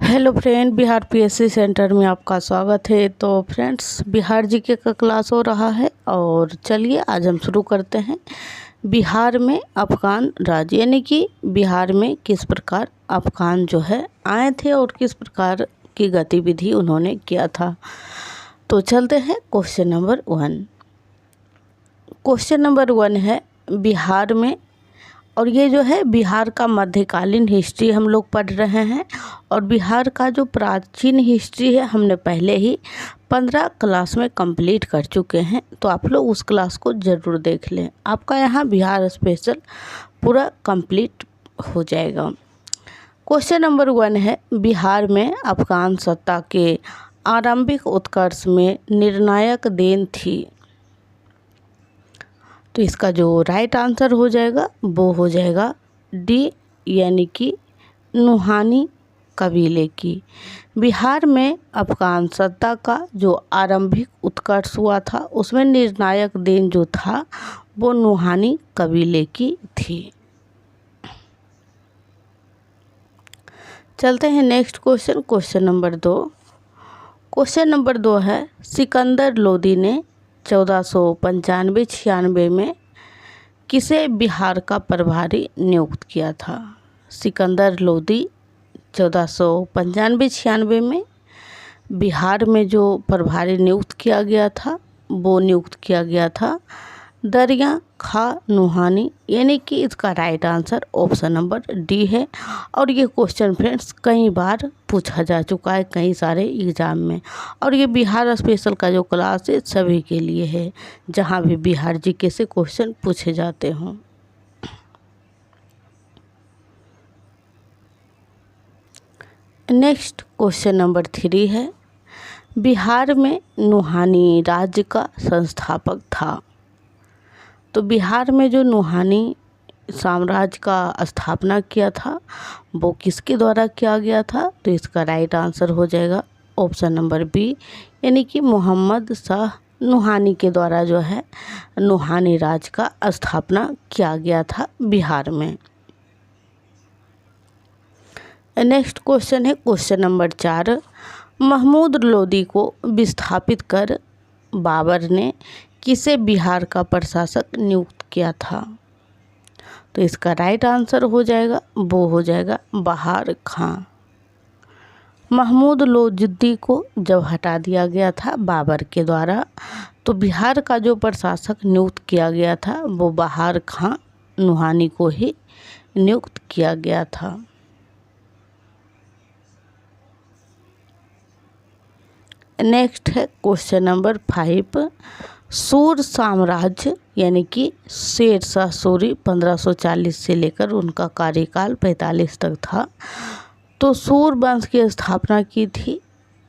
Hello friend, Bihar PSC centre में आपका स्वागत है। तो फ्रेंड्स, बिहार जीके का क्लास हो रहा है और चलिए आज हम शुरू करते हैं। बिहार में अफगान राज, यानी कि बिहार में किस प्रकार अफगान जो है आए थे और किस प्रकार की गतिविधि उन्होंने किया था। तो चलते हैं क्वेश्चन नंबर 1। क्वेश्चन नंबर 1 है बिहार में, और ये जो है बिहार का मध्यकालीन हिस्ट्री हम लोग पढ़ रहे हैं। और बिहार का जो प्राचीन हिस्ट्री है हमने पहले ही 15 क्लास में कंप्लीट कर चुके हैं, तो आप लोग उस क्लास को ज़रूर देख लें। आपका यहाँ बिहार स्पेशल पूरा कंप्लीट हो जाएगा। क्वेश्चन नंबर 1 है बिहार में अफगान सत्ता के आरंभिक उत्कर्ष में निर्णायक देन थी। तो इसका जो राइट आंसर हो जाएगा वो हो जाएगा डी, यानी कि नुहानी कबीले की। बिहार में अफगान सत्ता का जो आरंभिक उत्कर्ष हुआ था उसमें निर्णायक देन जो था वो नुहानी कबीले की थी। चलते हैं next question, question number 2। Question number 2 है सिकंदर लोदी ने 1495-96 में किसे बिहार का प्रभारी नियुक्त किया था। सिकंदर लोदी 1495-96 में बिहार में जो प्रभारी नियुक्त किया गया था वो नियुक्त किया गया था दरिया खा नुहानी, यानी कि इसका right answer option number D है। और ये क्वेश्चन फ्रेंड्स कई बार पूछा जा चुका है कई सारे एग्ज़ाम में, और ये बिहार स्पेशल का जो क्लास है सभी के लिए है जहाँ भी बिहार जीके से क्वेश्चन पूछे जाते हों। नेक्स्ट क्वेश्चन नंबर 3 है बिहार में नुहानी राज्य का संस्थापक था। तो बिहार में जो नुहानी साम्राज्य का स्थापना किया था वो किसके द्वारा किया गया था। तो इसका राइट आंसर हो जाएगा ऑप्शन नंबर बी, यानी कि मोहम्मद शाह नुहानी के द्वारा जो है नुहानी राज्य का स्थापना किया गया था बिहार में। नेक्स्ट क्वेश्चन है क्वेश्चन नंबर 4। महमूद लोदी को विस्थापित कर बाबर ने किसे बिहार का प्रशासक नियुक्त किया था। तो इसका राइट आंसर हो जाएगा वो हो जाएगा बहार खां। महमूद लोदी को जब हटा दिया गया था बाबर के द्वारा, तो बिहार का जो प्रशासक नियुक्त किया गया था वो बहार खां नुहानी को ही नियुक्त किया गया था। नेक्स्ट है क्वेश्चन नंबर 5। सूर साम्राज्य, यानी कि शेर शाह सूरी 1540 से लेकर उनका कार्यकाल 45 तक था। तो सूर वंश की स्थापना की थी।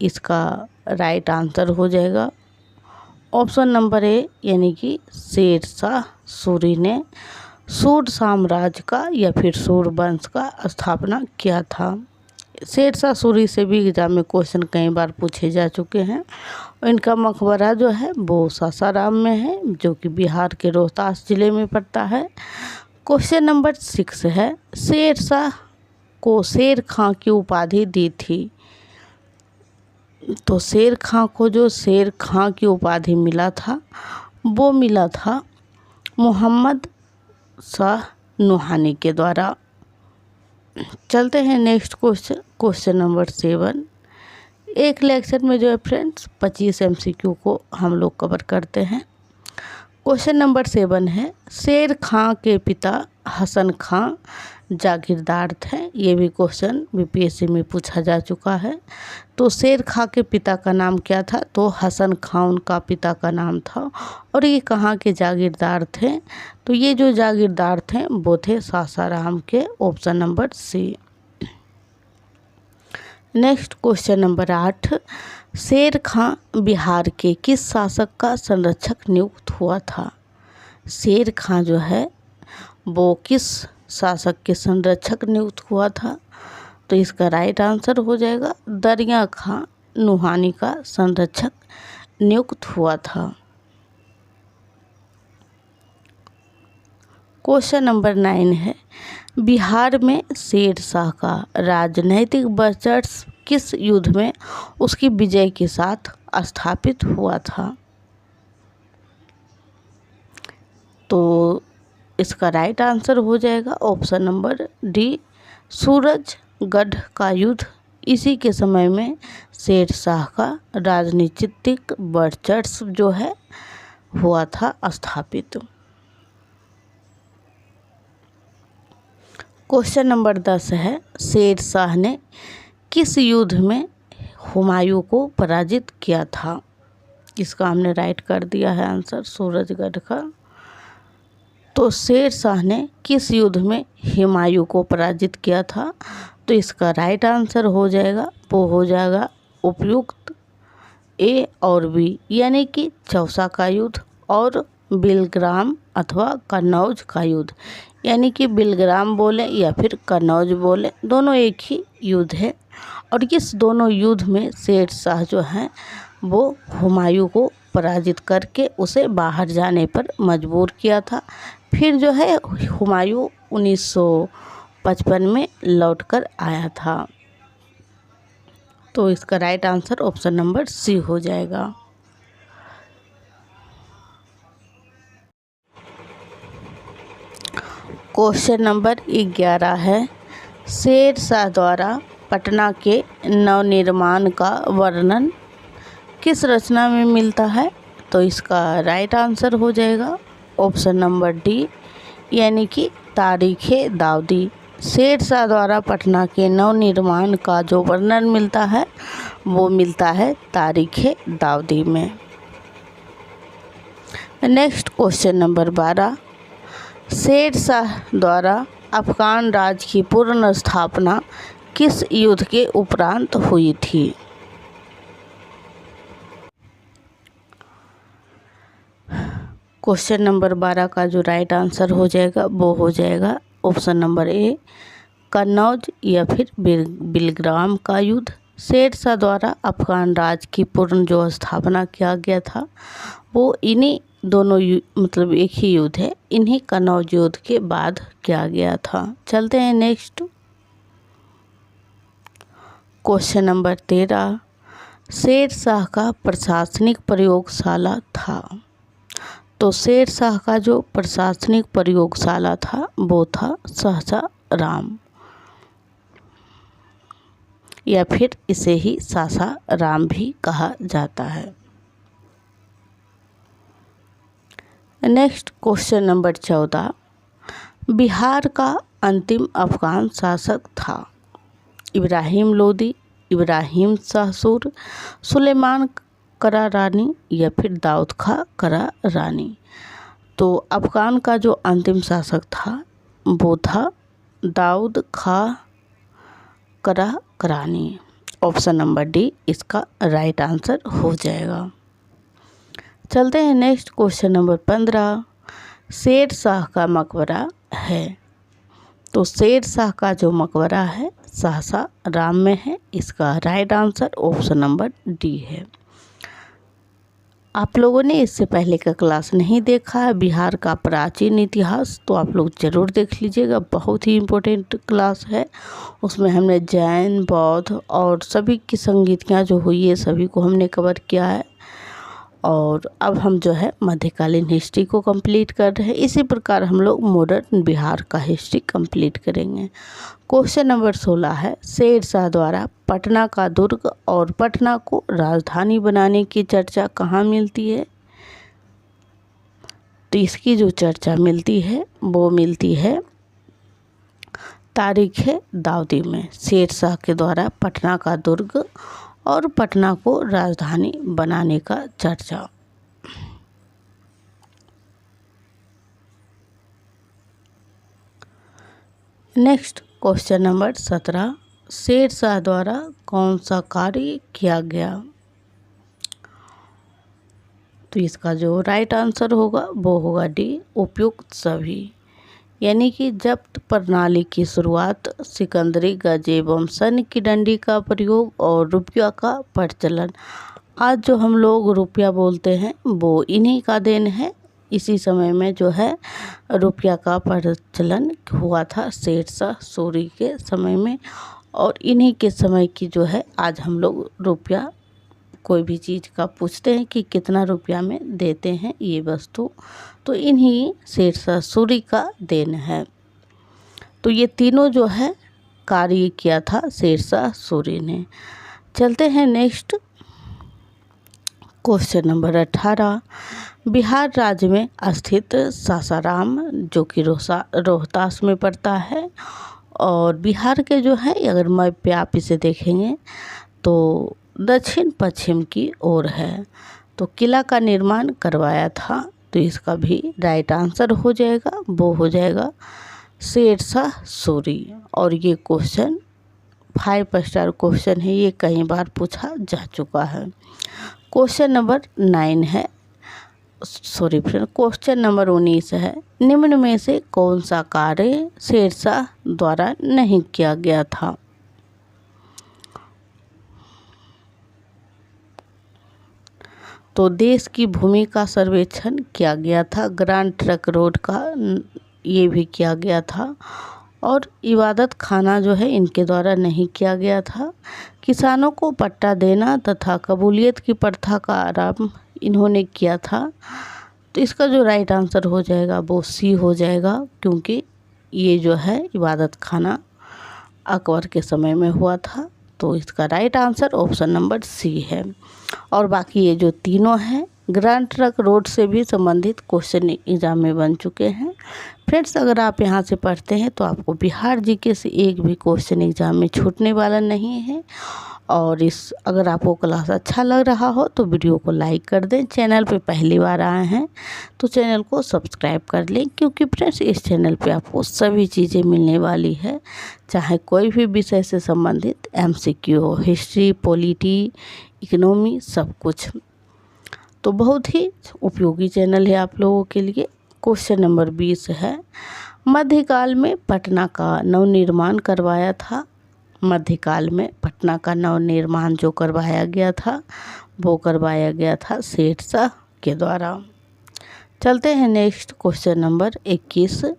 इसका राइट आंसर हो जाएगा ऑप्शन नंबर ए, यानी कि शेर शाह सूरी ने सूर साम्राज्य का या फिर सूर वंश का स्थापना किया था। शेर शाह सूरी से भी एग्जाम में क्वेश्चन कई बार पूछे जा चुके हैं। इनका मकबरा जो है वो सासाराम में है, जो कि बिहार के रोहतास जिले में पड़ता है। क्वेश्चन नंबर 6 है शेर शाह को शेर खां की उपाधि दी थी। तो शेर खां को जो शेर खां की उपाधि मिला था वो मिला था मोहम्मद शाह नुहानी के द्वारा। चलते हैं नेक्स्ट क्वेश्चन, क्वेश्चन नंबर 7। एक लेक्चर में जो है फ्रेंड्स 25 MCQ को हम लोग कवर करते हैं। क्वेश्चन नंबर 7 है शेर खां के पिता हसन खां जागीरदार थे। ये भी क्वेश्चन BPSC में पूछा जा चुका है। तो शेर खां के पिता का नाम क्या था। तो हसन खां उनका पिता का नाम था। और ये कहाँ के जागीरदार थे। तो ये जो जागीरदार थे वो थे सासाराम के, option number C. Next question number 8। Sher खां बिहार के किस शासक का संरक्षक नियुक्त हुआ था। शेर खां जो है वो किस शासक के संरक्षक नियुक्त हुआ था। तो इसका राइट आंसर हो जाएगा दरिया खां नुहानी का संरक्षक नियुक्त हुआ था। क्वेश्चन नंबर 9 है बिहार में शेर शाह का राजनैतिक वर्चस्व किस युद्ध में उसकी विजय के साथ स्थापित हुआ था? तो इसका राइट आंसर हो जाएगा ऑप्शन नंबर डी, सूरजगढ़ का युद्ध। इसी के समय में शेर शाह का राजनीतिक वर्चस्व जो है हुआ था स्थापित। क्वेश्चन नंबर 10 है, शेर शाह ने किस युद्ध में हुमायूं को पराजित किया था? इसका हमने राइट कर दिया है आंसर, सूरजगढ़ का। तो शेर शाह ने किस युद्ध में हुमायूं को पराजित किया था? तो इसका राइट आंसर हो जाएगा, वो हो जाएगा उपयुक्त ए और बी, यानी कि चौसा का युद्ध और बिलग्राम अथवा कन्नौज का युद्ध। यानी कि बिलग्राम बोले या फिर कन्नौज बोले, दोनों एक ही युद्ध है। और इस दोनों युद्ध में शेर शाह जो हैं वो हुमायूं को पराजित करके उसे बाहर जाने पर मजबूर किया था। फिर जो है हुमायूं 1955 में लौटकर आया था। तो इसका right answer option number C हो जाएगा। क्वेश्चन नंबर 11 है, शेर शाह द्वारा पटना के नवनिर्माण का वर्णन किस रचना में मिलता है? तो इसका राइट आंसर हो जाएगा ऑप्शन नंबर डी, यानी कि तारीख़े दाऊदी। शेर शाह द्वारा पटना के नवनिर्माण का जो वर्णन मिलता है वो मिलता है तारीख़े दाऊदी में। Next question number 12, Sher Shah द्वारा अफगान राज की पूर्ण स्थापना किस युद्ध के उपरांत हुई थी? क्वेश्चन नंबर 12 का जो राइट आंसर हो जाएगा वो हो जाएगा ऑप्शन नंबर ए, कन्नौज या फिर बिलग्राम का युद्ध। शेर शाह द्वारा अफगान राज की पूर्ण जो स्थापना किया गया था वो इन्हीं दोनों मतलब एक ही युद्ध है, इन्हीं कन्नौज युद्ध के बाद किया गया था। चलते हैं next question number 13, Sher Shah का प्रशासनिक प्रयोगशाला था। तो शेर शाह का जो प्रशासनिक प्रयोगशाला था वो था सासाराम, या फिर इसे ही सासाराम भी कहा जाता है। नेक्स्ट क्वेश्चन नंबर 14, बिहार का अंतिम अफगान शासक था? इब्राहिम लोदी, इब्राहिम शाह सूर, सुलेमान करारानी या फिर दाऊद खां करारानी। तो अफगान का जो अंतिम शासक था वो था दाऊद खां करारानी। ऑप्शन नंबर डी इसका राइट आंसर हो जाएगा। चलते हैं next question number 15, Sher Shah का मकबरा है। तो शेर शाह का जो मकबरा है सासाराम में है। इसका right answer option number D है। आप लोगों ने इससे पहले का क्लास नहीं देखा है बिहार का प्राचीन इतिहास, तो आप लोग ज़रूर देख लीजिएगा, बहुत ही इम्पोर्टेंट क्लास है। उसमें हमने जैन, बौद्ध और सभी की संगीतियाँ जो हुई है सभी को हमने कवर किया है। और अब हम जो है मध्यकालीन हिस्ट्री को कंप्लीट कर रहे हैं। इसी प्रकार हम लोग मॉडर्न बिहार का हिस्ट्री कंप्लीट करेंगे। क्वेश्चन नंबर 16 है, शेर शाह द्वारा पटना का दुर्ग और पटना को राजधानी बनाने की चर्चा कहाँ मिलती है? तो इसकी जो चर्चा मिलती है वो मिलती है तारीख़े दाऊदी में। शेर शाह के द्वारा पटना का दुर्ग और पटना को राजधानी बनाने का चर्चा। Next question number 17, Sher Shah द्वारा कौन सा कार्य किया गया? तो इसका जो राइट आंसर होगा वो होगा डी, उपयुक्त सभी। यानी कि जब्त प्रणाली की शुरुआत, सिकंदरी गज एवं सैन्य की डंडी का प्रयोग और रुपया का प्रचलन। आज जो हम लोग रुपया बोलते हैं वो इन्हीं का देन है। इसी समय में जो है रुपया का प्रचलन हुआ था शेर शाह सूरी के समय में। और इन्हीं के समय की जो है आज हम लोग रुपया कोई भी चीज़ का पूछते हैं कि कितना रुपया में देते हैं ये वस्तु, तो इन्हीं शेरशाह सूरी का देन है। तो ये तीनों जो है कार्य किया था शेरशाह सूरी ने। चलते हैं नेक्स्ट क्वेश्चन नंबर 18। बिहार राज्य में स्थित सासाराम जो कि रोहतास में पड़ता है, और बिहार के जो है अगर मैप पे आप इसे देखेंगे तो दक्षिण पश्चिम की ओर है। तो किला का निर्माण करवाया था, तो इसका भी राइट आंसर हो जाएगा, वो हो जाएगा शेरशाह सूरी। और ये क्वेश्चन 5 स्टार क्वेश्चन है, ये कई बार पूछा जा चुका है। क्वेश्चन नंबर 9 है, सॉरी फ्रेंड, क्वेश्चन नंबर 19 है। निम्न में से कौन सा कार्य शेरशाह द्वारा नहीं किया गया था? तो देश की भूमि का सर्वेक्षण किया गया था, ग्रांड ट्रंक रोड का ये भी किया गया था, और इबादत खाना जो है इनके द्वारा नहीं किया गया था। किसानों को पट्टा देना तथा कबूलियत की प्रथा का आरंभ इन्होंने किया था। तो इसका जो राइट आंसर हो जाएगा वो सी हो जाएगा, क्योंकि ये जो है इबादत खाना अकबर के समय में हुआ था। तो इसका right answer option number C है। और बाकी ये जो तीनों हैं ग्रांड ट्रंक रोड से भी संबंधित क्वेश्चन एग्जाम में बन चुके हैं। फ्रेंड्स, अगर आप यहाँ से पढ़ते हैं तो आपको बिहार जीके से एक भी क्वेश्चन एग्जाम में छूटने वाला नहीं है। और अगर आपको क्लास अच्छा लग रहा हो तो वीडियो को लाइक कर दें। चैनल पे पहली बार आए हैं तो चैनल को सब्सक्राइब कर लें, क्योंकि फ्रेंड्स इस चैनल पे आपको सभी चीज़ें मिलने वाली है, चाहे कोई भी विषय से संबंधित MCQ हो, हिस्ट्री, पॉलिटी, इकोनॉमी, सब कुछ। तो बहुत ही उपयोगी चैनल है आप लोगों के लिए। क्वेश्चन नंबर 20 है, मध्यकाल में पटना का नवनिर्माण करवाया था। मध्यकाल में पटना का नवनिर्माण जो करवाया गया था वो करवाया गया था शेरशाह के द्वारा। चलते हैं नेक्स्ट क्वेश्चन नंबर 21।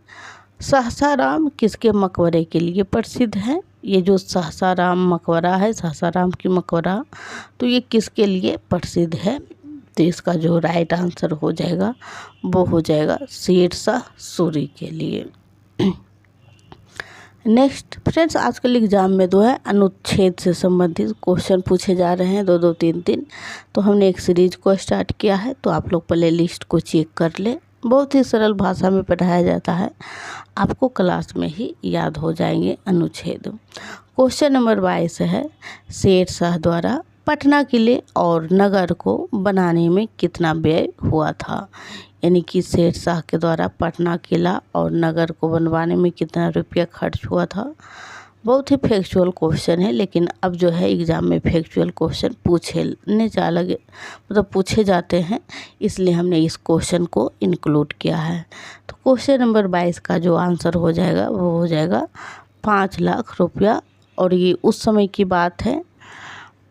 सासाराम किसके मकबरे के लिए प्रसिद्ध है? ये जो सासाराम मकबरा है, सासाराम की मकबरा, तो ये किसके लिए प्रसिद्ध है? तो इसका जो राइट आंसर हो जाएगा वो हो जाएगा शेरशाह सूरी के लिए। नेक्स्ट फ्रेंड्स, आजकल एग्जाम में जो है अनुच्छेद से संबंधित क्वेश्चन पूछे जा रहे हैं, 2-2, 3-3। तो हमने एक सीरीज को स्टार्ट किया है, तो आप लोग प्ले लिस्ट को चेक कर ले। बहुत ही सरल भाषा में पढ़ाया जाता है, आपको क्लास में ही याद हो जाएंगे अनुच्छेद। क्वेश्चन नंबर 22 है, शेरशाह द्वारा पटना किले और नगर को बनाने में कितना व्यय हुआ था? यानी कि शेरशाह के द्वारा पटना किला और नगर को बनवाने में कितना रुपया खर्च हुआ था। बहुत ही फैक्चुअल क्वेश्चन है, लेकिन अब जो है एग्ज़ाम में फैक्चुअल क्वेश्चन पूछे जाते हैं, इसलिए हमने इस क्वेश्चन को इंक्लूड किया है। तो क्वेश्चन नंबर 22 का जो आंसर हो जाएगा वो हो जाएगा 5 लाख रुपया। और ये उस समय की बात है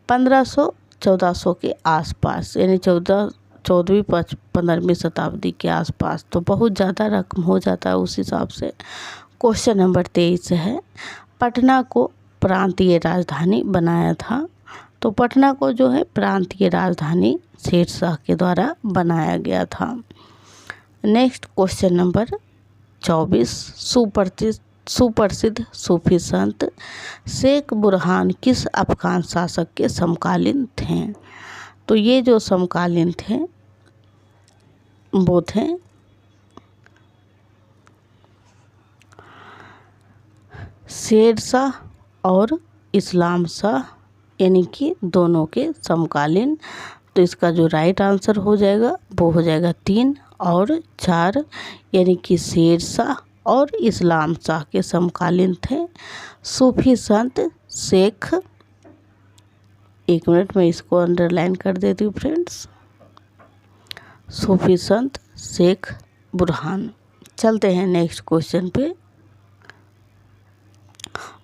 1500-1400 के आसपास, यानी 14वीं-15वीं शताब्दी के आसपास। तो बहुत ज़्यादा रकम हो जाता है उस हिसाब से। क्वेश्चन नंबर 23 है, पटना को प्रांतीय राजधानी बनाया था। तो पटना को जो है प्रांतीय राजधानी शेरशाह के द्वारा बनाया गया था। नेक्स्ट क्वेश्चन नंबर 24, सुप्रसिद्ध सूफी संत शेख बुरहान किस अफगान शासक के समकालीन थे? तो ये जो समकालीन थे वो थे शेरशाह और इस्लाम शाह, यानी कि दोनों के समकालीन। तो इसका जो राइट आंसर हो जाएगा वो हो जाएगा 3 और 4, यानी कि शेरशाह और इस्लाम शाह के समकालीन थे सूफी संत शेख, एक मिनट में इसको अंडरलाइन कर देती हूँ फ्रेंड्स, सूफी संत शेख बुरहान। चलते हैं नेक्स्ट क्वेश्चन पे,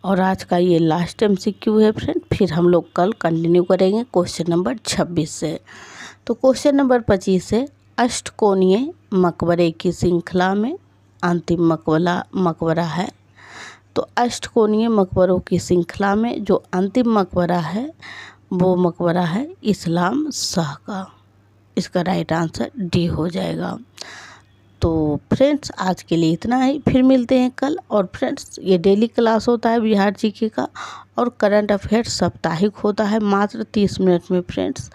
और आज का ये लास्ट MCQ है फ्रेंड, फिर हम लोग कल कंटिन्यू करेंगे क्वेश्चन नंबर 26 से। तो क्वेश्चन नंबर 25 है, अष्टकोणीय मकबरे की श्रृंखला में अंतिम मकबरा है। तो अष्टकोणीय मकबरों की श्रृंखला में जो अंतिम मकबरा है वो मकबरा है इस्लाम शाह का। इसका राइट आंसर डी हो जाएगा। तो फ्रेंड्स आज के लिए इतना ही, फिर मिलते हैं कल। और फ्रेंड्स ये डेली क्लास होता है बिहार जीके का, और करंट अफेयर्स साप्ताहिक होता है मात्र 30 मिनट में। फ्रेंड्स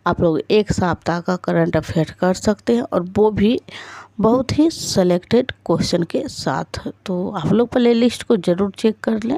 आप लोग एक सप्ताह का करंट अफेयर कर सकते हैं, और वो भी बहुत ही सेलेक्टेड क्वेश्चन के साथ। तो आप लोग प्ले लिस्ट को ज़रूर चेक कर लें।